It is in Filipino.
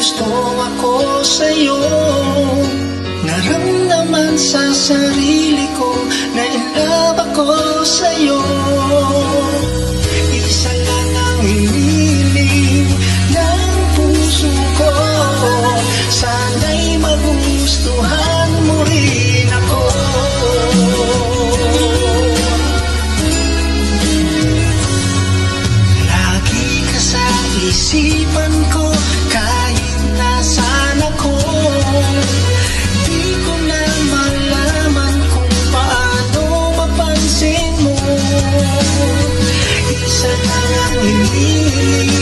gusto ako sa'yo. Naramdaman sa sarili ko na in love ako sa'yo. Isa lang ang hiniling ng puso ko, sana'y magustuhan mo rin ako. Lagi ka sa isipan ko kahit nasaan ako. Di ko na malaman kung paano mapansin mo. Isa lang ang hiniling